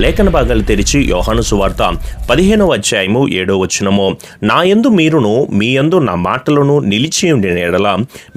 లేఖన భాగాలు తెరిచి యోహాను సువార్త 15వ అధ్యాయము 7వ వచనము, నా యందు మీరును మీ యందు నా మాటలను నిలిచి ఉండిన ఎడల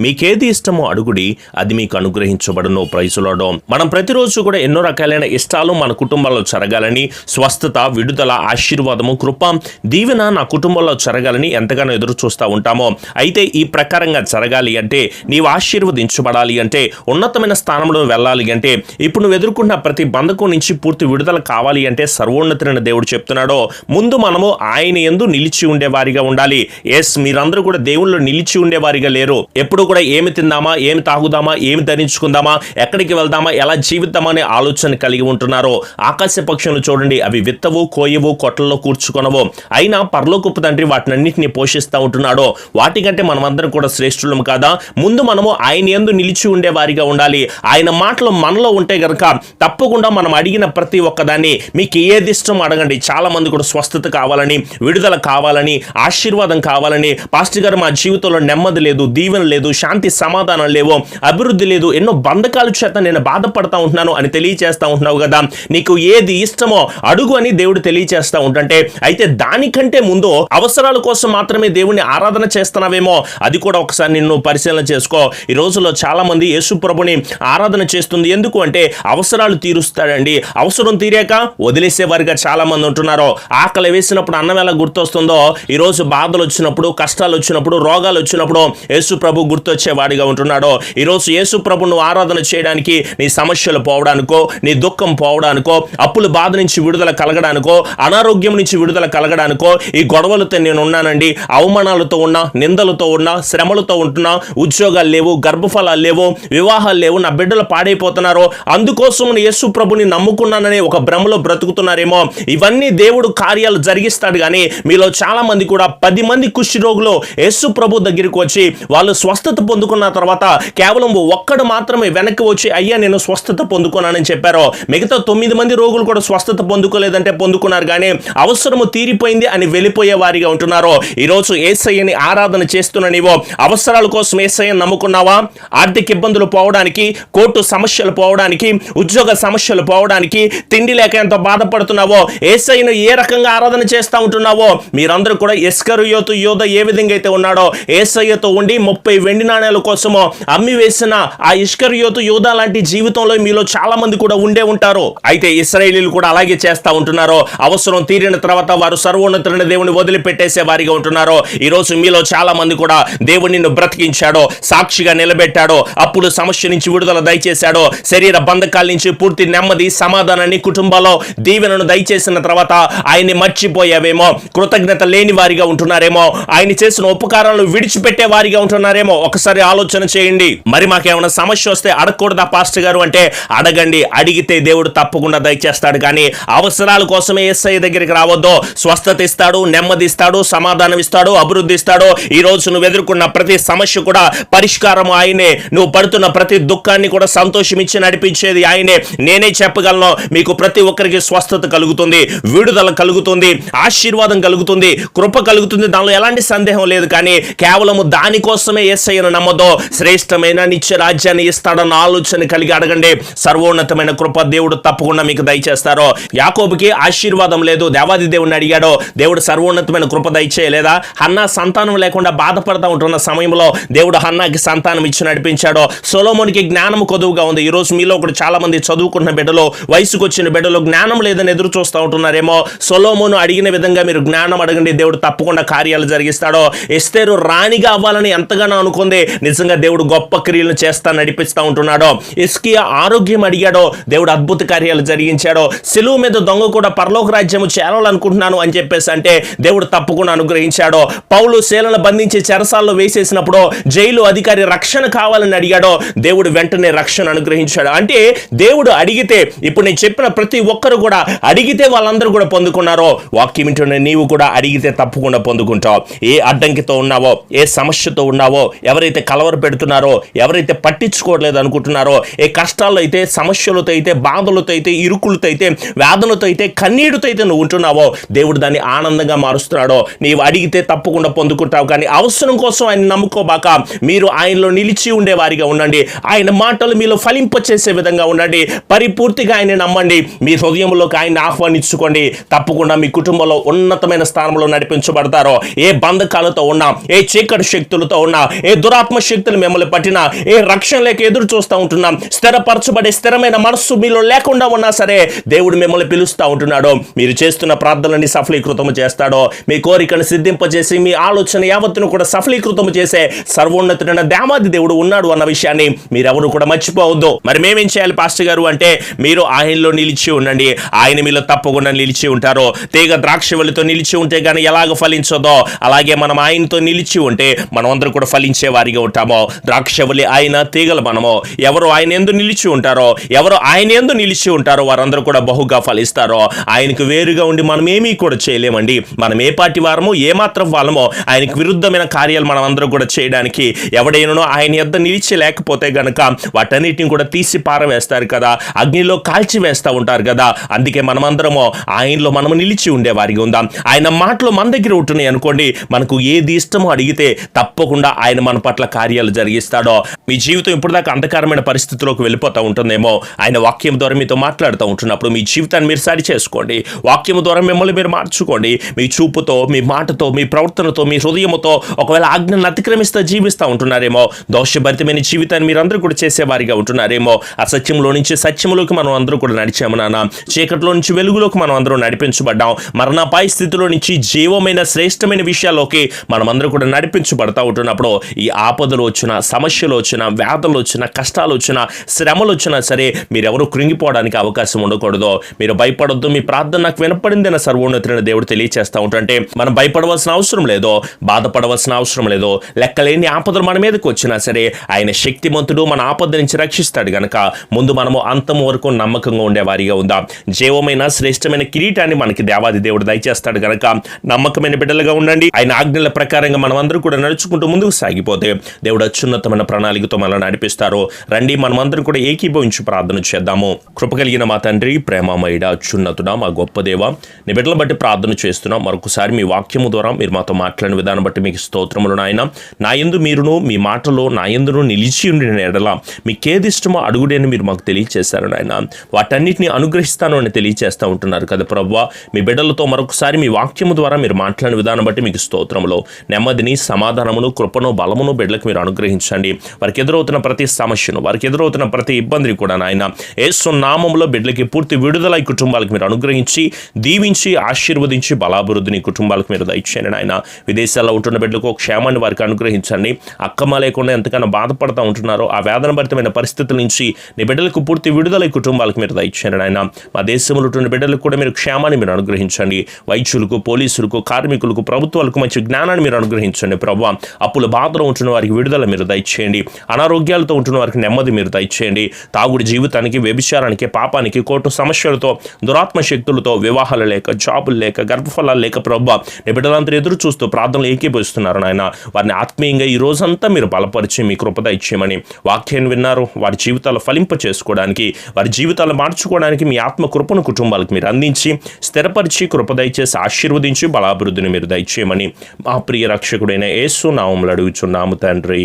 మీకేది ఇష్టమో అడుగుడి, అది మీకు అనుగ్రహించబడును. ప్రైజులాడో. మనం ప్రతిరోజు కూడా ఎన్నో రకాలైన ఇష్టాలు మన కుటుంబాల్లో జరగాలని, స్వస్థత, విడుదల, ఆశీర్వాదము, కృప, దీవెన నా కుటుంబంలో జరగాలని ఎంతగానో ఎదురు చూస్తూ ఉంటామో. అయితే ఈ ప్రకారంగా జరగాలి అంటే, నీవు ఆశీర్వదించబడాలి అంటే, ఉన్నతమైన స్థానంలో వెళ్ళాలి అంటే, ఇప్పుడు నువ్వు ఎదుర్కొన్న ప్రతి బంధకం నుంచి పూర్తి విడుదల కావాలి అంటే సర్వోన్నతుడైన దేవుడు చెప్తున్నాడో, ముందు మనము ఆయన యందు నిలిచి ఉండేవారిగా ఉండాలి. ఎస్, మీరందరూ కూడా దేవుళ్ళు నిలిచి ఉండేవారిగా లేరు. ఎప్పుడు కూడా ఏమి తిందామా, ఏమి తాగుదామా, ఏమి ధరించుకుందామా, ఎక్కడికి వెళ్దామా, ఎలా జీవిద్దామా అనే ఆలోచన కలిగి ఉంటున్నారో. ఆకాశ పక్షులను చూడండి, అవి విత్తవు, కోయవు, కొట్లలో కూర్చుకొనవు, అయినా పరలోకపు తండ్రి వాటినన్నింటినీ పోషిస్తూ ఉంటున్నాడో. వాటికంటే మనమందరం కూడా శ్రేష్ఠులం కాదా? ముందు మనము ఆయన యందు నిలిచి ఉండేవారిగా ఉండాలి. ఆయన మాటలు మనలో ఉంటే గనక తప్పకుండా మనం అడిగిన ప్రతి ఒక్కదాన్ని మీకు ఏది ఇష్టం అడగండి. చాలా మంది కూడా స్వస్థత కావాలని, విడుదల కావాలని, ఆశీర్వాదం కావాలని, పాస్టర్ గారు మా జీవితంలో నెమ్మది లేదు, దీవెన లేదు, శాంతి సమాధానం లేవు, అభివృద్ధి లేదు, ఎన్నో బంధకాల చేత నేను బాధపడతా ఉంటున్నాను అని తెలియచేస్తా ఉంటున్నావు కదా. నీకు ఏది ఇష్టమో అడుగు అని దేవుడు తెలియచేస్తా ఉంటుంటే, అయితే దానికంటే ముందు అవసరాల కోసం మాత్రమే దేవుని ఆరాధన చేస్తున్నావేమో, అది కూడా ఒకసారి నిన్ను పరిశీలన చేసుకో. ఈ రోజుల్లో చాలా మంది యేసు ప్రభుని ఆరాధన చేస్తుంది ఎందుకు అంటే అవసరాలు తీరుస్తాడండి. అవసరం తీరాక వదిలేసేవారిగా చాలా మంది ఉంటున్నారు. ఆకలి వేసినప్పుడు అన్నం ఎలా గుర్తొస్తుందో, ఈ రోజు బాధలు వచ్చినప్పుడు, కష్టాలు వచ్చినప్పుడు, రోగాలు వచ్చినప్పుడు యేసు ప్రభు గుర్తొచ్చేవాడిగా ఉంటున్నాడు. ఈ రోజు యేసు ప్రభును ఆరాధన చేయడానికి నీ సమస్యలు పోవడానికో, నీ దుఃఖం పోవడానికో, అప్పుల బాధ నుంచి విడుదల కలగడానికో, అనారోగ్యం నుంచి విడుదల కలగడానికో, ఈ గొడవలతో నేను ఉన్నానండి, అవమానాలతో ఉన్నా, నిందలతో ఉన్నా, శ్రమలతో ఉంటున్నా, ఉద్యోగాలు లేవు, గర్భఫలాలు లేవు, వివాహాలు లేవు, నా బిడ్డలు పాడైపోతున్నారు, అందుకోసం యేసు ప్రభుని నమ్ముకున్నానని ఒక భ్రమలో బ్రతుకుతున్నారేమో. ఇవన్నీ దేవుడు కార్యాలు జరిగిస్తాడు. కానీ మీలో చాలా మంది కూడా 10 మంది కుష్టి రోగులు యేసు ప్రభు దగ్గరికి వచ్చి వాళ్ళు స్వస్థత పొందుకున్న తర్వాత కేవలం ఒక్కడు మాత్రమే వెనక్కి వచ్చి అయ్యా నేను స్వస్థత పొందుకున్నానని చెప్పారు. మిగతా 9 మంది రోగులు కూడా స్వస్థత పొందుకోలేదంటే పొందుకున్నారు, కానీ అవసరము తీరిపోయింది అని వెళ్ళిపోయే వారిగా ఉంటున్నారు. ఈరోజు యేసయ్యని ఆరాధన చేస్తున్న నీవు అవసరాల కోసం యేసయ్యని నమ్ముకున్నావా? ఆర్థిక ఇబ్బందులు పోవడానికి, కోర్టు సమస్యలు పోవడానికి, ఉద్యోగ సమస్యలు పోవడానికి, తిండి లేక ఎంతో బాధపడుతున్నావో, యేసయ్యను ఏ రకంగా ఆరాధన చేస్తూ ఉంటున్నావో. మీరందరూ కూడా ఇస్కరియోతు యోధ ఏ విధంగా అయితే ఉన్నాడో, యేసయ్యతో ఉండి 30 వెండి నాణేల కోసమో అమ్మి వేసిన ఆ ఇస్కరియోతు యోధ లాంటి జీవితంలో మీలో చాలా మంది కూడా ఉండే ఉంటారు. అయితే ఇశ్రాయేలీయులు కూడా అలాగే చేస్తూ ఉంటున్నారు. అవసరం తీరిన తర్వాత వారు సర్వోన్నతుడైన దేవుని వదిలిపెట్టేసే వారిగా ఉంటున్నారు. ఈ రోజు మీలో చాలా మంది కూడా దేవుడు నిన్ను బ్రతికించాడో, సాక్షిగా నిలబెట్టాడో, అప్పుడు సమస్య నుంచి విడుదల దయచేశాడో, శరీర బంధకాల నుంచి పూర్తి నెమ్మది, సమాధానాన్ని, కుటుంబాల్లో దీవెనను దయచేసిన తర్వాత ఆయన్ని మర్చిపోయావేమో, కృతజ్ఞత లేని వారిగా ఉంటున్నారేమో, ఆయన చేసిన ఉపకారాలను విడిచిపెట్టే వారిగా ఉంటున్నారేమో. ఒకసారి ఆలోచన చేయండి. మరి మాకేమైనా సమస్య వస్తే అడగకూడదా పాస్టర్ గారు అంటే, అడగండి. అడిగితే దేవుడు తప్పకుండా దయచేస్తాడు. కానీ అవసరాల కోసమే యేసయ్య దగ్గరికి రావద్దు. స్వస్థత ఇస్తాడు, నెమ్మది ఇస్తాడు, సమాధానం ఇస్తాడు, అభివృద్ధి ఇస్తాడు. ఈ రోజు నువ్వు ఎదుర్కొన్న ప్రతి సమస్య కూడా పరిష్కారం ఆయనే. నువ్వు పడుతున్న ప్రతి దుఃఖాన్ని కూడా సంతోషం ఇచ్చి నడిపించేది ఆయనే. నేనే చెప్పగలను, మీకు ప్రతి ఒక్కరికి స్వస్థత కలుగుతుంది, విడుదల కలుగుతుంది, ఆశీర్వాదం కలుగుతుంది, కృప కలుగుతుంది. దానిలో ఎలాంటి సందేహం లేదు. కానీ కేవలము దానికోసమే యేసయ్యను నమ్మదో, శ్రేష్టమైన నిత్య రాజ్యాన్ని ఇస్తాడన్న ఆలోచన కలిగి అడగండి. సర్వోన్నతమైన కృప దేవుడు తప్పకుండా మీకు దయచేస్తారో. యాకోబుకి ఆశీర్వాదం లేదు, దేవాది దేవుడిని అడిగాడో, దేవుడు సర్వోన్నతమైన కృప దయచేయలేదా? హన్నా సంతానం లేకుండా బాధపడతా ఉంటున్న సమయంలో దేవుడు హన్నాకి సంతానం ఇచ్చి నడిపించాడో. సొలొమోనుకి జ్ఞానం కొదువుగా ఉంది. ఈ రోజు మీలో కూడా చాలా మంది చదువుకున్న బిడ్డలు, వయసుకు వచ్చిన బిడ్డలు జ్ఞానం లేదని ఎదురు చూస్తూ ఉంటున్నారేమో. సొలొమోను అడిగిన విధంగా మీరు జ్ఞానం అడగండి, దేవుడు తప్పకుండా కార్యాలు జరిగిస్తాడో. ఎస్తేరు రాణిగా అవ్వాలని ఎంతగానో అనుకుంది, నిజంగా దేవుడు గొప్ప క్రియలను చేస్తా నడిపిస్తూ ఉంటున్నాడో. హిజ్కియా ఆరోగ్యం అడిగాడో, దేవుడు అద్భుత కార్యాలు జరిగించాడో. సిలువ మీద దొంగ కూడా పరలోక రాజ్యము చేరాలనుకుంటున్నాను అని చెప్పేసి అంటే దేవుడు తప్పకుండా అనుగ్రహించాడో. పౌలు శీలను బంధించి చెరసాల్లో వేసేసినప్పుడు జైలు అధికారి రక్షణ కావాలని అడిగాడో, దేవుడు వెంటనే రక్షణ అనుగ్రహించాడు. అంటే దేవుడు అడిగితే, ఇప్పుడు నేను చెప్పిన ప్రతి ఒక్కరు కూడా అడిగితే వాళ్ళందరూ కూడా పొందుకున్నారో. వాక్యం వింటున్న నీవు కూడా అడిగితే తప్పకుండా పొందుకుంటావు. ఏ అడ్డంకితో ఉన్నావో, ఏ సమస్యతో ఉన్నావో, ఎవరైతే కలవర పెడుతున్నారో, ఎవరైతే పట్టించుకోవట్లేదు అనుకుంటున్నారో, ఏ కష్టాల్లో అయితే, సమస్యలతో అయితే, బాధలతో అయితే, ఇరుకులతో అయితే, వేదనతో అయితే, కన్నీటితో అయితే నువ్వు ఉంటున్నావో, దేవుడు దాన్ని ఆనందంగా మారుస్తున్నాడో. నీవు అడిగితే తప్పకుండా పొందుకుంటావు. కానీ అవసరం కోసం ఆయన నమ్ముకోబాక, మీరు ఆయనలో నిలిచి ఉండేవారిగా ఉండండి. ఆయన మాటలు మీలో ఫలింపచేసే విధంగా ఉండండి. పరిపూర్తిగా ఆయన నమ్మండి. మీ హృదయంలోకి ఆయన్ని ఆహ్వానించుకోండి. తప్పకుండా మీ కుటుంబంలో ఉన్నతమైన స్థానంలో నడిపించబడతారో. ఏ బంధకాలతో ఉన్నా, ఏ చీకటి శక్తులతో ఉన్నా, ఏ దురాత్మ శక్తులు మిమ్మల్ని పట్టినా, ఏ రక్షణ లేక ఎదురు చూస్తూ ఉంటున్నా, స్థిరపరచబడే స్థిరమైన మనస్సు మీలో లేకుండా ఉన్నా సరే దేవుడు మిమ్మల్ని పిలుస్తూ ఉంటున్నాడు. మీరు చేస్తున్న ప్రార్థనని సఫలీకృతం చేస్తాడో, మీ కోరికను సిద్ధింపజేసి మీ ఆలోచన యావత్తును కూడా సఫలీకృతం చేసే సర్వోన్నతుడైన దేవాది దేవుడు ఉన్నాడు అన్న విషయాన్ని మీరెవరు కూడా మర్చిపోవద్దు. మరి మేమేం చేయాలి పాస్టర్ గారు అంటే, మీరు ఆయనలో నిలిచి ఉండండి. ఆయన మీలో తప్పకుండా నిలిచి ఉంటారు. తీగ ద్రాక్షవల్లితో నిలిచి ఉంటే గానీ ఎలాగ ఫలించదో, అలాగే మనం ఆయనతో నిలిచి ఉంటే మనం అందరూ కూడా ఫలించే వారిగా ఉంటామో. ద్రాక్షవల్లి ఆయన, తీగలు మనము. ఎవరు ఆయన యందు నిలిచి ఉంటారో, ఎవరు ఆయన యందు నిలిచి ఉంటారో వారందరూ కూడా బహుగా ఫలిస్తారో. ఆయనకు వేరుగా ఉండి మనం ఏమీ కూడా చేయలేమండి. మనం ఏ పార్టీ వారమో, ఏ మాత్రం వాళ్ళమో ఆయనకు విరుద్ధమైన కార్యాలు మనం అందరూ కూడా చేయడానికి ఎవడైనా ఆయన యొద్ద నిలిచి లేకపోతే గనక వాటన్నిటిని కూడా తీసి పారవేస్తారు కదా, అగ్నిలో కాల్చి వేస్తూ ఉంటారు కదా. అందుకే మనమందరము ఆయనలో మనము నిలిచి ఉండేవారిగా ఉందాం. ఆయన మాటలు మన దగ్గర ఉంటున్నాయి అనుకోండి, మనకు ఏది ఇష్టమో అడిగితే తప్పకుండా ఆయన మన పట్ల కార్యాలు జరిగిస్తాడో. మీ జీవితం ఇప్పుడు దాకా అంధకారమైన పరిస్థితిలోకి వెళ్ళిపోతూ ఉంటుందేమో, ఆయన వాక్యం ద్వారా మీతో మాట్లాడుతూ ఉంటున్నప్పుడు మీ జీవితాన్ని మీరు సరి చేసుకోండి. వాక్యం ద్వారా మిమ్మల్ని మీరు మార్చుకోండి. మీ చూపుతో, మీ మాటతో, మీ ప్రవర్తనతో, మీ హృదయముతో ఒకవేళ ఆజ్ఞను అతిక్రమిస్తూ జీవిస్తూ ఉంటున్నారేమో, దోషభరితమైన జీవితాన్ని మీరు అందరూ కూడా చేసేవారిగా ఉంటున్నారేమో. అసత్యంలో నుంచి సత్యంలోకి మనం అందరూ కూడా నడిచాము నాన్న. చీకట్లో నుంచి వెలుగులోకి మనం అందరూ నడిపించబడ్డాం. మరణాపాయ స్థితిలో నుంచి జీవమైన శ్రేష్టమైన విషయాల్లోకి మనం అందరూ కూడా నడిపించబడతా ఉంటున్నప్పుడు ఈ ఆపదలు వచ్చినా, సమస్యలు వచ్చినా, వ్యాధులు వచ్చినా, కష్టాలు వచ్చినా, శ్రమలు వచ్చినా సరే మీరెవరూ కృంగిపోవడానికి అవకాశం ఉండకూడదు. మీరు భయపడొద్దు. మీ ప్రార్థన నాకు వినపడిందన్న సర్వోన్నతుడైన దేవుడు తెలియచేస్తూ ఉంటుంటే మనం భయపడవలసిన అవసరం లేదో, బాధపడవలసిన అవసరం లేదో. లెక్కలేని ఆపదలు మన మీదకి వచ్చినా సరే ఆయన శక్తిమంతుడు, మన ఆపద నుంచి రక్షిస్తాడు గనక ముందు మనము అంతం వరకు నమ్మకంగా ఉండేవారిగా ఉందాం. జీవమైన శ్రేష్టమైన కిరీటాన్ని మనకి దేవాది దేవుడు దయచేస్తాడు గనక నమ్మకమైన బిడ్డలుగా ఉండండి. ఆయన ఆజ్ఞల ప్రకారంగా మనం అందరూ కూడా నడుచుకుంటూ ముందుకు సాగిపోతే దేవుడు అత్యున్నతమైన ప్రణాళికతో మనల్ని నడిపిస్తారు. రండి మనమందరం కూడా ఏకీభవించి ప్రార్థన చేద్దాము. కృప కలిగిన మా తండ్రి, ప్రేమమయుడ, అత్యున్నతుడా, మా గొప్ప దేవ, నీ బిడ్డలను బట్టి ప్రార్థన చేస్తున్నాం. మరొకసారి మీ వాక్యము ద్వారా మీరు మాతో మాట్లాడిన విధానం బట్టి మీకు స్తోత్రములు నాయన. నా యందు మీరును, మీ మాటలో నా యందును నిలిచి ఉండిన ఎడల మీకేది ఇష్టమో అడుగుడని మీరు మాకు తెలియచేశారు నాయన. వాటన్నిటిని అనుగ్రహిస్తాను అని తెలియచేస్తూ ఉంటున్నారు కదా ప్రభువా. మీ బిడ్డలతో మరొకసారి మీ వాక్యము ద్వారా మీరు మాట్లాడిన విధానం బట్టి మీకు స్తోత్రములు. నెమ్మదిని, సమాధానమును, కృపను, బలమును బిడ్డలకు మీరు అనుగ్రహించండి. వారికి ఎదురవుతున్న ప్రతి సమస్యను, వారికి ఎదురవుతున్న ప్రతి ఇబ్బందిని కూడా నాయన యేసు నామములో బిడ్డలకి పూర్తి విడుదల ఈ కుటుంబాలకు మీరు అనుగ్రహించి, దీవించి, ఆశీర్వదించి, బలాభివృద్ధిని కుటుంబాలకు మీరు దయచేయండి నాయన. విదేశాల్లో ఉంటున్న బిడ్డలకు క్షేమాన్ని వారికి అనుగ్రహించండి. అక్కమ లేకుండా ఎంతగానో బాధపడుతూ ఉంటున్నారో ఆ వేదనభరితమైన పరిస్థితుల నుంచి నీ బిడ్డలకు పూర్తి విడుదల ఈ కుటుంబాలకు మీరు దయచేయండి నాయన. మా దేశంలో ఉంటున్న బిడ్డలకు కూడా మీరు క్షేమాన్ని మీరు అనుగ్రహించండి. వైద్యులకు, పోలీసులకు, కార్మికులకు, ప్రభుత్వాలకు మంచి జ్ఞానాన్ని మీరు అనుగ్రహించండి ప్రభువా. అప్పుల బాధలో ఉంటున్న వారికి విడుదల మీరు దయచేయండి. అనారోగ్యాలతో ఉంటున్న వారికి నెమ్మది మీరు దయచేయండి. తాగుడి జీవితానికి, వ్యభిచారానికి, పాపానికి, కోర్టు సమస్యలతో, దురాత్మ శక్తులతో, వివాహాలు లేక, జాబులు లేక, గర్భఫలాలు లేక ప్రభువా నీ బిడ్డలందరూ ఎదురు చూస్తూ ప్రార్థనలు ఏకీభవిస్తున్నారు నాయన. వారిని ఆత్మీయంగా ఈ రోజంతా మీరు బలపరిచి మీ కృపద ఇచ్చేయమని వాక్యాన్ని విన్నారు. వారి జీవితాలు ఫలింప చేసుకోవడానికి, వారి జీవితాలు మార్చుకోవడానికి మీ ఆత్మ కృపను కుటుంబాలకు మీరు అందించి, స్థిరపరిచి, కృపద ఇచ్చేసి, ఆశీర్వదించి, బలాభివృద్ధిని మీరు దయచేయమని మా ప్రియ రక్షకుడైన యేసు నామములో అడుగుచున్నాము తండ్రి.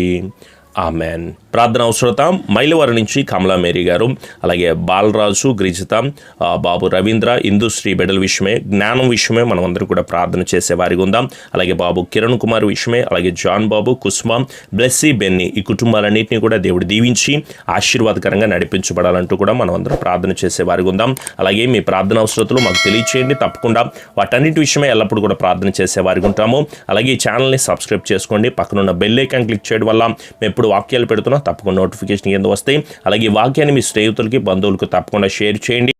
ఆమెన్. ప్రార్థన అవసరత మైలవరం నుంచి కమలా మేరీ గారు, అలాగే బాలరాజు, గ్రిజిత, బాబు రవీంద్ర, ఇందుశ్రీ బిడ్డల విషయమే, జ్ఞానం విషయమే మనం అందరూ కూడా ప్రార్థన చేసేవారిగా ఉందాం. అలాగే బాబు కిరణ్ కుమార్ విషయమే, అలాగే జాన్ బాబు, కుస్మా, బ్లెస్సీ, బెన్నీ, ఈ కుటుంబాలన్నింటినీ కూడా దేవుడు దీవించి ఆశీర్వాదకరంగా నడిపించబడాలంటూ కూడా మనం అందరూ ప్రార్థన చేసేవారిగా ఉందాం. అలాగే మీ ప్రార్థన అవసరతలు మాకు తెలియచేయండి. తప్పకుండా వాటన్నిటి విషయమే ఎల్లప్పుడూ కూడా ప్రార్థన చేసేవారిగా ఉంటాము. అలాగే ఈ ఛానల్ని సబ్స్క్రైబ్ చేసుకోండి. పక్కనున్న బెల్ ఐకాన్ క్లిక్ చేయడం వల్ల మేము ఎప్పుడు వాక్యాలు పెడుతున్నా తప్పకుండా నోటిఫికేషన్ కింద వస్తాయి. అలాగే ఈ వాక్యాన్ని మీ స్నేహితులకి, బంధువులకు తప్పకుండా షేర్ చేయండి.